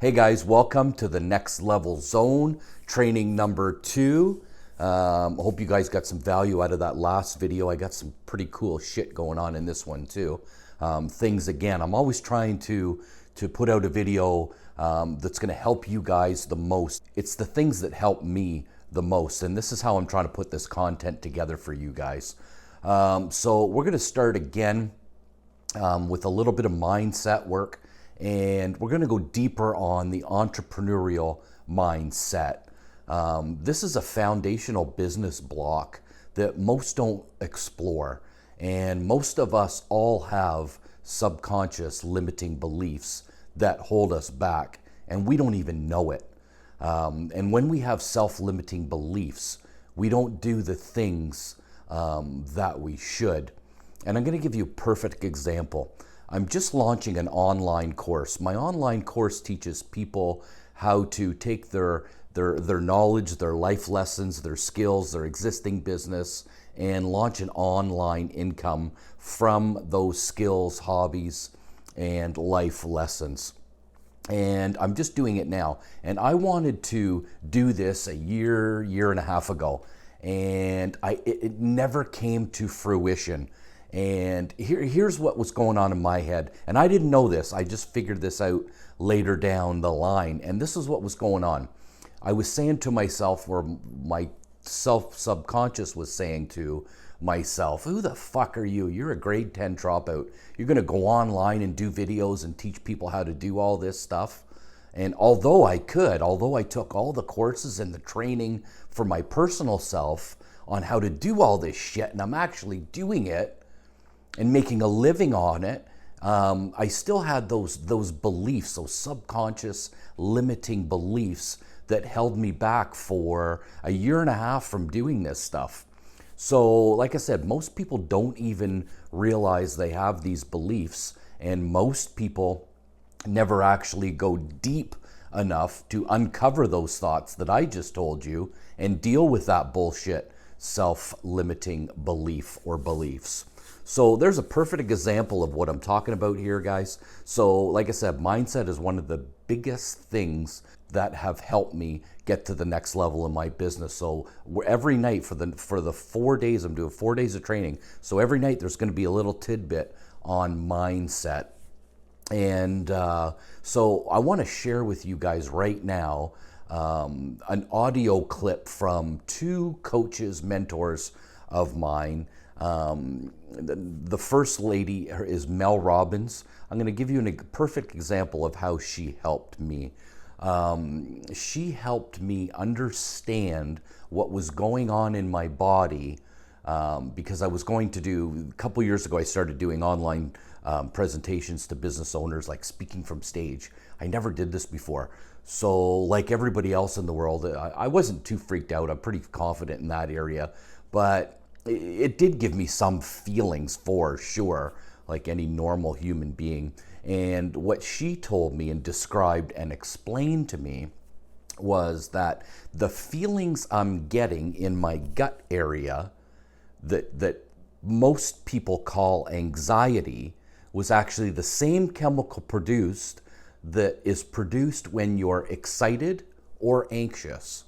Hey guys, welcome to the Next Level Zone training number 2. Hope you guys got some value out of that last video. I got some pretty cool shit going on in this one too. Things again, I'm always trying to put out a video that's going to help you guys the most. It's the things that help me the most, and this is how I'm trying to put this content together for you guys. So we're going to start again with a little bit of mindset work, and we're going to go deeper on the entrepreneurial mindset. This is a foundational business block that most don't explore, and most of us all have subconscious limiting beliefs that hold us back, and we don't even know it. And when we have self-limiting beliefs, we don't do the things that we should. And I'm going to give you a perfect example. I'm just launching an online course. My online course teaches people how to take their knowledge, their life lessons, their skills, their existing business, and launch an online income from those skills, hobbies, and life lessons. And I'm just doing it now. And I wanted to do this a year and a half ago, and it never came to fruition. And here's what was going on in my head. And I didn't know this. I just figured this out later down the line. And this is what was going on. I was saying to myself, or my subconscious was saying to myself, who the fuck are you? You're a grade 10 dropout. You're going to go online and do videos and teach people how to do all this stuff. And although I took all the courses and the training for my personal self on how to do all this shit, and I'm actually doing it and making a living on it, I still had those beliefs, those subconscious limiting beliefs that held me back for a year and a half from doing this stuff. So, like I said, most people don't even realize they have these beliefs, and most people never actually go deep enough to uncover those thoughts that I just told you and deal with that bullshit self-limiting belief or beliefs. So there's a perfect example of what I'm talking about here, guys. So like I said, mindset is one of the biggest things that have helped me get to the next level in my business. So every night for the 4 days, I'm doing 4 days of training. So every night there's going to be a little tidbit on mindset. And so I want to share with you guys right now an audio clip from two coaches, mentors of mine. The first lady is Mel Robbins. I'm going to give you a perfect example of how she helped me. She helped me understand what was going on in my body, because I was going to do, a couple years ago, I started doing online presentations to business owners, like speaking from stage. I never did this before. So like everybody else in the world, I wasn't too freaked out. I'm pretty confident in that area, but it did give me some feelings for sure, like any normal human being. And what she told me and described and explained to me was that the feelings I'm getting in my gut area that most people call anxiety was actually the same chemical produced that is produced when you're excited or anxious.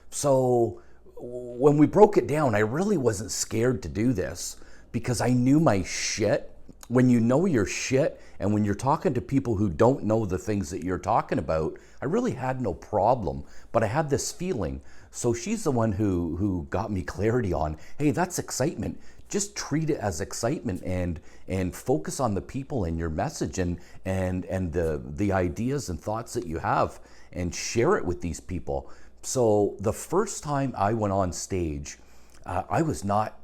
So when we broke it down, I really wasn't scared to do this because I knew my shit. When you know your shit and when you're talking to people who don't know the things that you're talking about, I really had no problem, but I had this feeling. So she's the one who got me clarity on, hey, that's excitement. Just treat it as excitement and focus on the people and your message and the ideas and thoughts that you have and share it with these people. So the first time I went on stage, I was not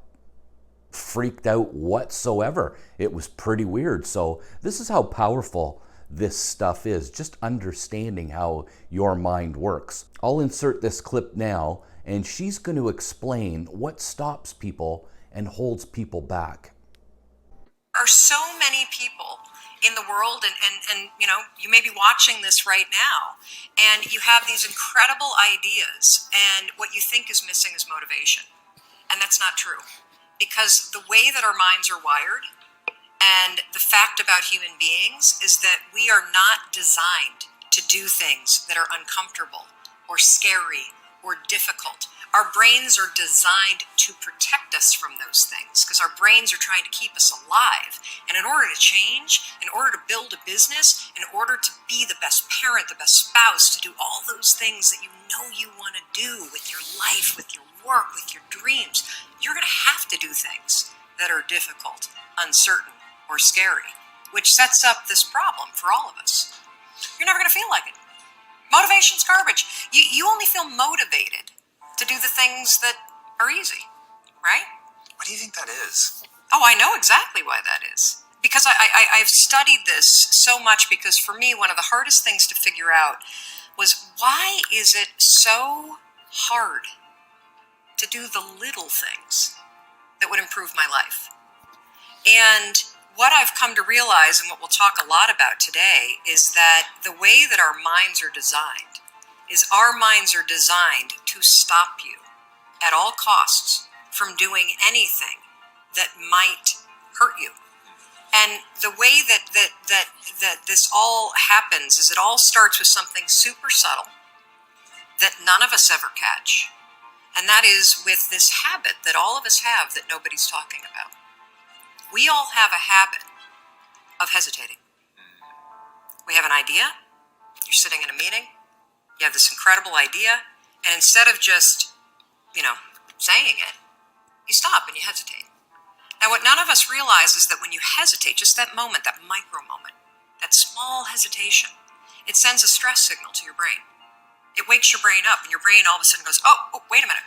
freaked out whatsoever. It was pretty weird. So this is how powerful this stuff is, just understanding how your mind works. I'll insert this clip now, and she's going to explain what stops people and holds people back. Are so many people in the world, and you know, you may be watching this right now, and you have these incredible ideas, and what you think is missing is motivation. And that's not true. Because the way that our minds are wired, and the fact about human beings, is that we are not designed to do things that are uncomfortable or scary or difficult. Our brains are designed to protect us from those things because our brains are trying to keep us alive. And in order to change, in order to build a business, in order to be the best parent, the best spouse, to do all those things that you know you want to do with your life, with your work, with your dreams, you're going to have to do things that are difficult, uncertain, or scary, which sets up this problem for all of us. You're never going to feel like it. Motivation's garbage. You only feel motivated to do the things that are easy, right? What do you think that is? Oh, I know exactly why that is. Because I've studied this so much, because for me, one of the hardest things to figure out was, why is it so hard to do the little things that would improve my life? And what I've come to realize, and what we'll talk a lot about today, is that the way that our minds are designed is our minds are designed to stop you at all costs from doing anything that might hurt you. And the way that this all happens is it all starts with something super subtle that none of us ever catch. And that is with this habit that all of us have that nobody's talking about. We all have a habit of hesitating. We have an idea. You're sitting in a meeting. You have this incredible idea. And instead of just, saying it, you stop and you hesitate. Now, what none of us realize is that when you hesitate, just that moment, that micro moment, that small hesitation, it sends a stress signal to your brain. It wakes your brain up, and your brain all of a sudden goes, oh wait a minute,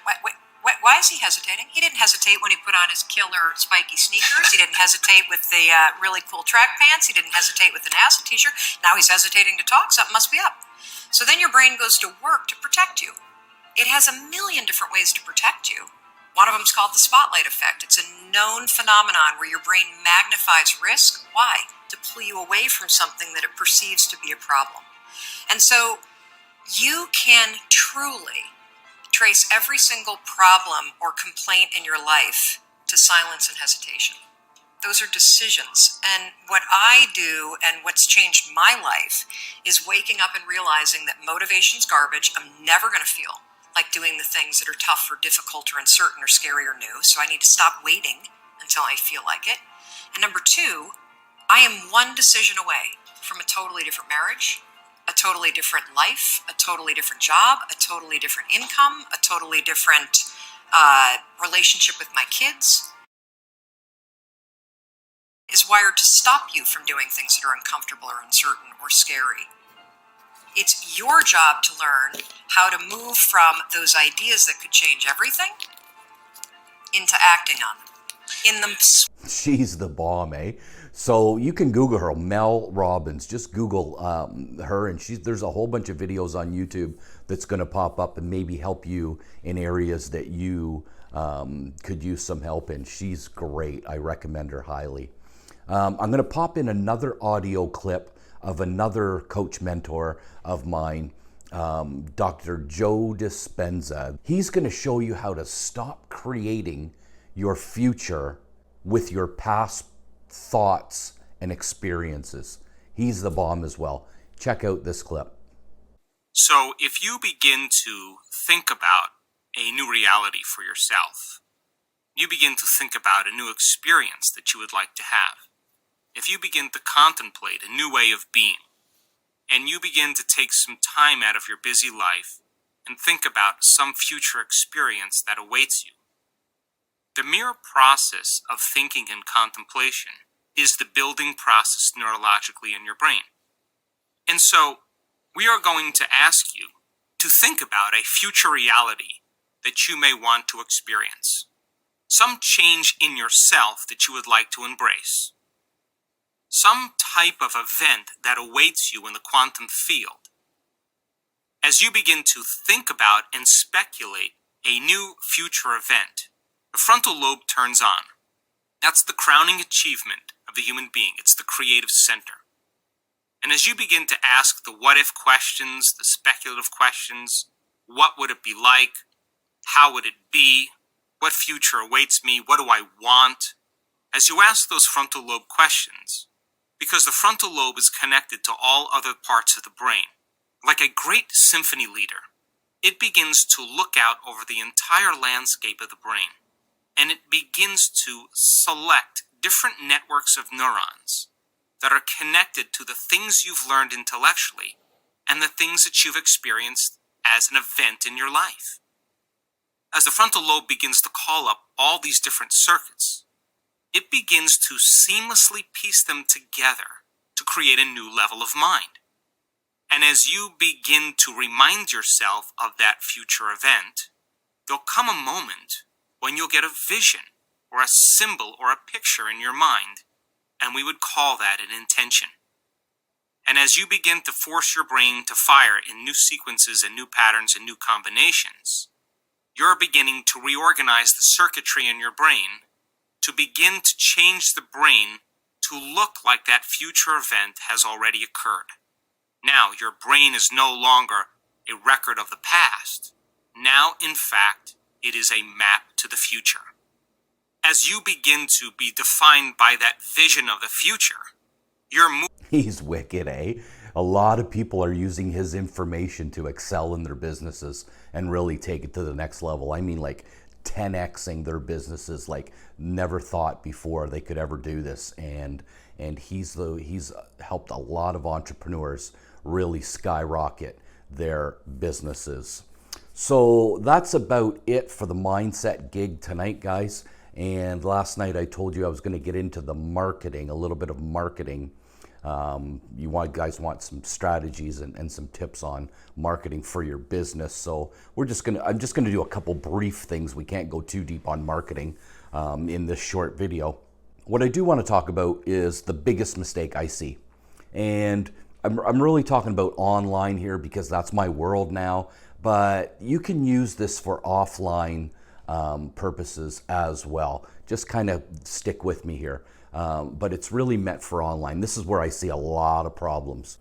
why is he hesitating? He didn't hesitate when he put on his killer spiky sneakers. He didn't hesitate with the really cool track pants. He didn't hesitate with the NASA t-shirt. Now he's hesitating to talk. Something must be up. So then your brain goes to work to protect you. It has a million different ways to protect you. One of them is called the spotlight effect. It's a known phenomenon where your brain magnifies risk. Why? To pull you away from something that it perceives to be a problem. And so you can truly trace every single problem or complaint in your life to silence and hesitation. Those are decisions. And what I do, and what's changed my life, is waking up and realizing that motivation's garbage. I'm never going to feel like doing the things that are tough or difficult or uncertain or scary or new. So I need to stop waiting until I feel like it. And number two, I am one decision away from a totally different marriage, a totally different life, a totally different job, a totally different income, a totally different relationship with my kids. Is wired to stop you from doing things that are uncomfortable or uncertain or scary. It's your job to learn how to move from those ideas that could change everything into acting on them. She's the bomb, eh? So you can Google her, Mel Robbins. Just Google her, and there's a whole bunch of videos on YouTube that's going to pop up and maybe help you in areas that you could use some help in. She's great. I recommend her highly. I'm going to pop in another audio clip of another coach mentor of mine, Dr. Joe Dispenza. He's going to show you how to stop creating your future with your past thoughts and experiences. He's the bomb as well. Check out this clip. So if you begin to think about a new reality for yourself, you begin to think about a new experience that you would like to have. If you begin to contemplate a new way of being, and you begin to take some time out of your busy life and think about some future experience that awaits you, the mere process of thinking and contemplation is the building process neurologically in your brain. And so, we are going to ask you to think about a future reality that you may want to experience. Some change in yourself that you would like to embrace. Some type of event that awaits you in the quantum field. As you begin to think about and speculate a new future event, the frontal lobe turns on. That's the crowning achievement of the human being. It's the creative center. And as you begin to ask the what-if questions, the speculative questions, what would it be like? How would it be? What future awaits me? What do I want? As you ask those frontal lobe questions, because the frontal lobe is connected to all other parts of the brain, Like a great symphony leader, it begins to look out over the entire landscape of the brain, and it begins to select different networks of neurons that are connected to the things you've learned intellectually and the things that you've experienced as an event in your life. As the frontal lobe begins to call up all these different circuits, it begins to seamlessly piece them together to create a new level of mind. And as you begin to remind yourself of that future event, there'll come a moment when you'll get a vision or a symbol or a picture in your mind, and we would call that an intention. And as you begin to force your brain to fire in new sequences and new patterns and new combinations, you're beginning to reorganize the circuitry in your brain to begin to change the brain to look like that future event has already occurred. Now, your brain is no longer a record of the past. Now, in fact, it is a map to the future. As you begin to be defined by that vision of the future, you're moving. He's wicked, eh? A lot of people are using his information to excel in their businesses and really take it to the next level. I mean, like 10xing their businesses like never thought before they could ever do this. And he's helped a lot of entrepreneurs really skyrocket their businesses. So that's about it for the mindset gig tonight, guys. And last night I told you I was going to get into the marketing, a little bit of marketing. Guys want some strategies and some tips on marketing for your business. So I'm just gonna do a couple brief things. We can't go too deep on marketing in this short video. What I do want to talk about is the biggest mistake I see, and I'm really talking about online here because that's my world now. But you can use this for offline purposes as well. Just kind of stick with me here. But it's really meant for online. This is where I see a lot of problems.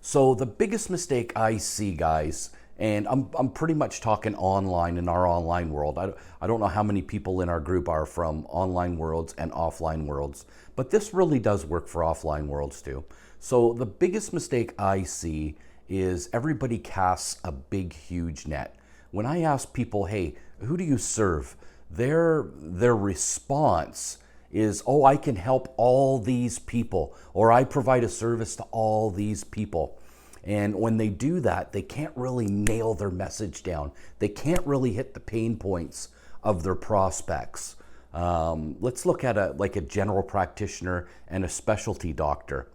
So the biggest mistake I see, guys, and I'm pretty much talking online in our online world. I don't know how many people in our group are from online worlds and offline worlds, but this really does work for offline worlds too. So the biggest mistake I see is everybody casts a big, huge net. When I ask people, hey, who do you serve? Their response is, oh, I can help all these people, or I provide a service to all these people. And when they do that, they can't really nail their message down. They can't really hit the pain points of their prospects. Let's look at a general practitioner and a specialty doctor.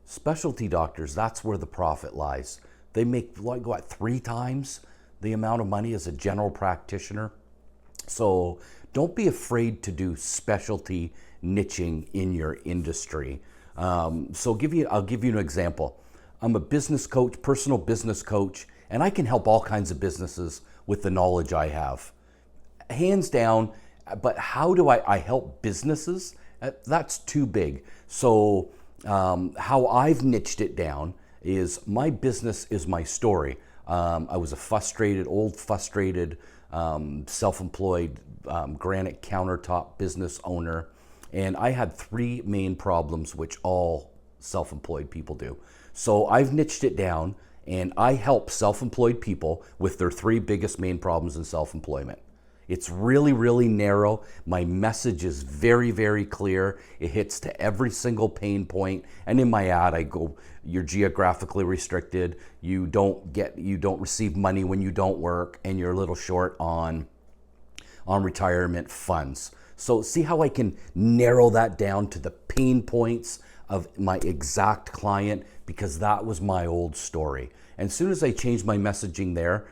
Specialty doctors, that's where the profit lies. They make, what, 3 times the amount of money as a general practitioner. So don't be afraid to do specialty niching in your industry. So I'll give you an example. I'm a business coach, personal business coach, and I can help all kinds of businesses with the knowledge I have. Hands down, but how do I help businesses? That's too big. So how I've niched it down is my business is my story. I was a frustrated, self-employed granite countertop business owner, and I had 3 main problems, which all self-employed people do. So I've niched it down, and I help self-employed people with their 3 biggest main problems in self-employment. It's really, really narrow. My message is very, very clear. It hits to every single pain point. And in my ad, I go, you're geographically restricted. You don't receive money when you don't work, and you're a little short on retirement funds. So see how I can narrow that down to the pain points of my exact client, because that was my old story. And as soon as I changed my messaging there,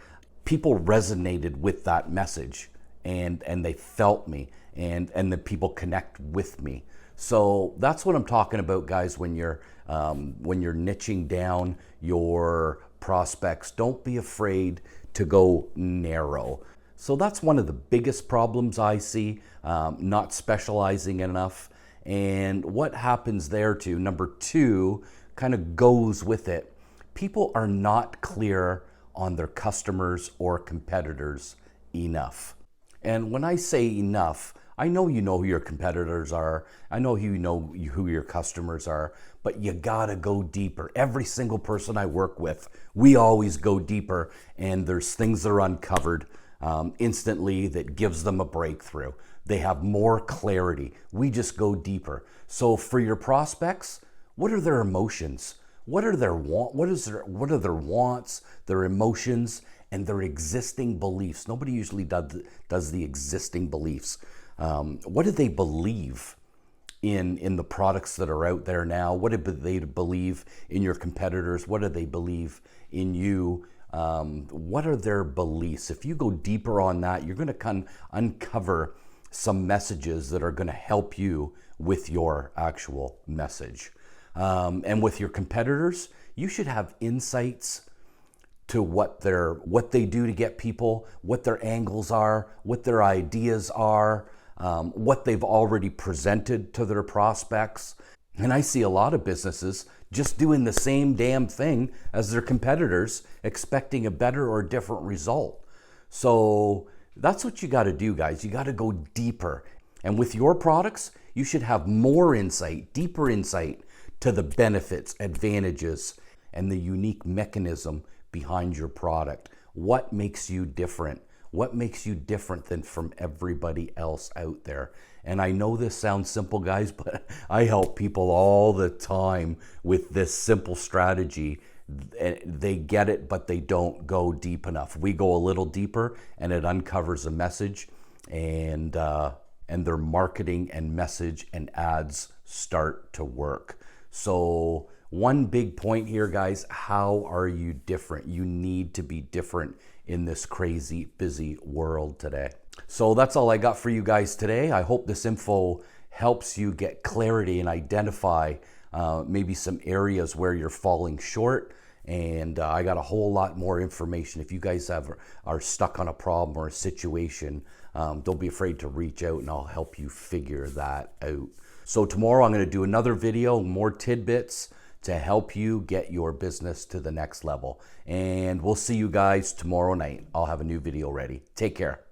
people resonated with that message. And they felt me, and the people connect with me. So that's what I'm talking about, guys. When you're niching down your prospects, don't be afraid to go narrow. So that's one of the biggest problems I see, not specializing enough. And what happens there too, number 2, kind of goes with it. People are not clear on their customers or competitors enough. And when I say enough, I know you know who your competitors are. I know you know who your customers are, but you gotta go deeper. Every single person I work with, we always go deeper, and there's things that are uncovered instantly that gives them a breakthrough. They have more clarity. We just go deeper. So for your prospects, what are their emotions? What are their what are their wants, their emotions, and their existing beliefs? Nobody usually does the existing beliefs. What do they believe in the products that are out there now? What do they believe in your competitors? What do they believe in you? What are their beliefs? If you go deeper on that, you're going to uncover some messages that are going to help you with your actual message. And with your competitors, you should have insights to what they do to get people, what their angles are, what their ideas are, what they've already presented to their prospects. And I see a lot of businesses just doing the same damn thing as their competitors, expecting a better or different result. So that's what you got to do, guys. You got to go deeper. And with your products, you should have more insight, deeper insight to the benefits, advantages, and the unique mechanism behind your product. What makes you different? What makes you different than from everybody else out there? And I know this sounds simple, guys, but I help people all the time with this simple strategy. They get it, but they don't go deep enough. We go a little deeper, and it uncovers a message, and their marketing and message and ads start to work. So one big point here, guys, how are you different? You need to be different in this crazy, busy world today. So that's all I got for you guys today. I hope this info helps you get clarity and identify maybe some areas where you're falling short. And I got a whole lot more information. If you guys are stuck on a problem or a situation, don't be afraid to reach out, and I'll help you figure that out. So tomorrow I'm going to do another video, more tidbits to help you get your business to the next level. And we'll see you guys tomorrow night. I'll have a new video ready. Take care.